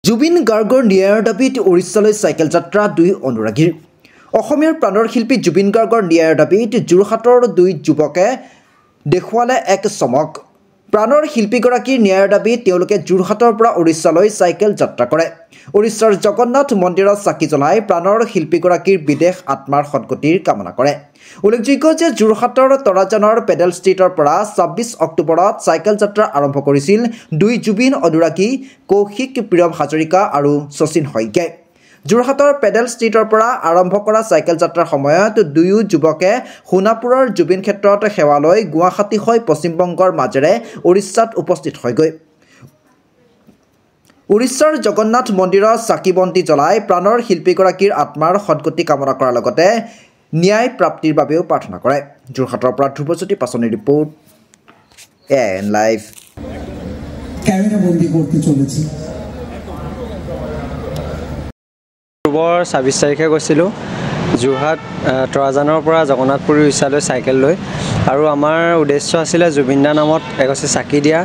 জুবিন গাৰ্গৰ ন্যায়ৰ দাবীত উৰিষ্যালৈ চাইকেল যাত্ৰা দুই অনুৰাগীৰ অসমীয়াৰ প্ৰাণৰ শিল্পী জুবিন গাৰ্গৰ ন্যায়ৰ দাবীত যোৰহাটৰ দুই যুৱকে দেখুৱালে এক চমক প্ৰাণৰ শিল্পীগৰাকীৰ ন্যায়ৰ দাবীত তেওঁলোকে যোৰহাটৰ পৰা উৰিষ্যালৈ চাইকেল যাত্ৰা কৰে উৰিষ্যাৰ জগন্নাথ মন্দিৰত চাকি জ্বলাই প্ৰাণৰ শিল্পীগৰাকীৰ বিদেশ আত্মাৰ সদ্গতিৰ কামনা কৰে উল্লেখযোগ্য যে যোৰহাটৰ তৰাজানৰ পেডেল ষ্ট্ৰীটৰ পৰা ২৬ অক্টোবৰত চাইকেল যাত্ৰা আৰম্ভ কৰিছিল দুই জুবিন অনুৰাগী কৌশিক প্ৰিয়ম হাজৰিকা আৰু শচীন শইকীয়াই যোৰহাটৰ পেডেল ষ্ট্ৰীটৰ পৰা আৰম্ভ কৰা চাইকেল যাত্ৰাৰ সময়ত দুয়ো যুৱকে সোণাপুৰৰ জুবিন ক্ষেত্ৰত সেৱা লৈ গুৱাহাটী হৈ পশ্চিমবংগৰ মাজেৰে উৰিষ্যাত উপস্থিত হয়গৈ উৰিষ্যাৰ জগন্নাথ মন্দিৰত চাকি বন্তি জ্বলাই প্ৰাণৰ শিল্পীগৰাকীৰ আত্মাৰ সদ্গতি কামনা কৰাৰ লগতে ন্যায় প্ৰাপ্তিৰ বাবেও প্ৰাৰ্থনা কৰে যোৰহাটৰ পৰা ধ্ৰুৱজ্যোতি পাছনিৰ ৰিপৰ্ট এএন লাইভ ক্যামেৰা বন্দি কৰতে চলেছে অক্টোবৰ ২৬ তাৰিখে গৈছিলোঁ যোৰহাট তৰাজানৰ পৰা জগন্নাথপুৰী উৰিষ্যালৈ চাইকেল লৈ আৰু আমাৰ উদ্দেশ্য আছিলে জুবিনদাৰ নামত এগছি চাকি দিয়া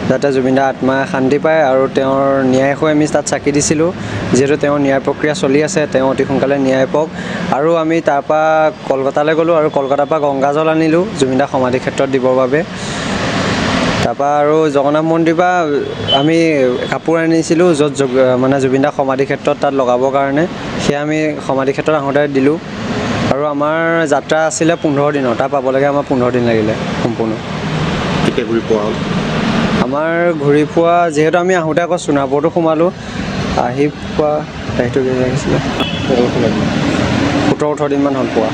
যাতে জুবিনদাৰ আত্মাই শান্তি পায় আৰু তেওঁৰ ন্যায় হৈ আমি তাত চাকি দিছিলোঁ যিহেতু তেওঁৰ ন্যায় প্ৰক্ৰিয়া চলি আছে তেওঁ অতি সোনকালে ন্যায় পাওক আৰু আমি তাৰপৰা কলকাতালৈ গ'লোঁ আৰু কলকাতাৰ পৰা গংগাজল আনিলোঁ জুবিনদাৰ সমাধি ক্ষেত্ৰত দিবৰ বাবে তাৰপৰা আৰু জগন্নাথ মন্দিৰ পৰা আমি কাপোৰ আনিছিলোঁ য'ত মানে জুবিনদাৰ সমাধি ক্ষেত্ৰত তাত লগাবৰ কাৰণে সেয়া আমি সমাধি ক্ষেত্ৰত আহোঁতে দিলোঁ আৰু আমাৰ যাত্ৰা আছিলে ১৫ দিনৰ তাৰ পাবলৈকে আমাৰ 15 দিন লাগিলে সম্পূৰ্ণ কেতিয়া ঘূৰি পোৱা হ'ল আমাৰ ঘূৰি পোৱা যিহেতু আমি আহোঁতে আকৌ সোণাপুৰতো সোমালোঁ আহি পোৱা তাৰিখটো কি লাগিছিলে ১৭-১৮ দিনমান হ'ল পোৱা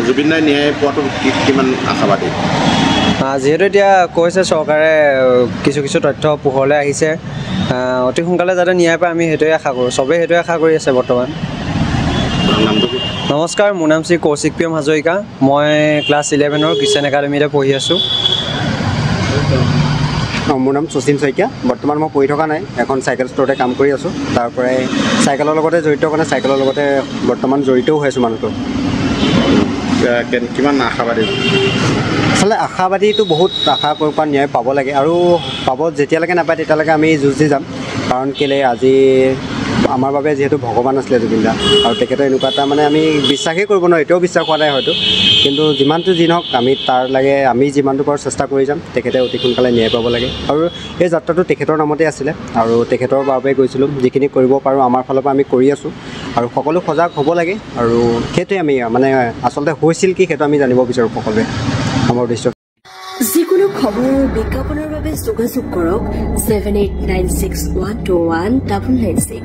জুবিনদাই ন্যায় পোৱাটো কিমান আশাবাদী যিহেতু এতিয়া কৈছে চৰকাৰে কিছু তথ্য পোহৰলৈ আহিছে অতি সোনকালে যাতে ন্যায় পায় আমি সেইটোৱে আশা কৰোঁ চবেই সেইটোৱে আশা কৰি আছে বৰ্তমান নমস্কাৰ মোৰ নাম শ্ৰী কৌশিক প্ৰিয়ম হাজৰিকা মই ক্লাছ 11ৰ খ্ৰীষ্টান একাডেমীতে পঢ়ি আছোঁ মোৰ নাম শচীন শইকীয়া বৰ্তমান মই পঢ়ি থকা নাই এখন চাইকেল ষ্ট'ৰতে কাম কৰি আছোঁ তাৰ পৰাই চাইকেলৰ লগতে জড়িত কাৰণে চাইকেলৰ লগতে বৰ্তমান জড়িতও হৈ আছোঁ মানুহটো কিমান আশাবাদী আচলতে আশাবাদীটো বহুত আশা কৰিব পৰা ন্যায় পাব লাগে আৰু পাব যেতিয়ালৈকে নাপায় তেতিয়ালৈকে আমি যুঁজ দি যাম কাৰণ কেলৈ আজি আমাৰ বাবে যিহেতু ভগৱান আছিলে জুবিনদা আৰু তেখেতৰ এনেকুৱা এটা মানে আমি বিশ্বাসেই কৰিব নোৱাৰোঁ এতিয়াও বিশ্বাস হোৱা নাই হয়তো কিন্তু যিমানটো যি নহওক আমি তাৰ লাগে আমি যিমানটো পাৰোঁ চেষ্টা কৰি যাম তেখেতে অতি সোনকালে ন্যায় পাব লাগে আৰু এই যাত্ৰাটো তেখেতৰ নামতে আছিলে আৰু তেখেতৰ বাবে গৈছিলোঁ যিখিনি কৰিব পাৰোঁ আমাৰ ফালৰ পৰা আমি কৰি আছোঁ আৰু সকলো সজাগ হ'ব লাগে আৰু সেইটোৱে আমি মানে আচলতে হৈছিল কি সেইটো আমি জানিব বিচাৰোঁ সকলোৱে আমাৰ উদ্দেশ্য যিকোনো খবৰ বিজ্ঞাপনৰ বাবে যোগাযোগ কৰক 7896121996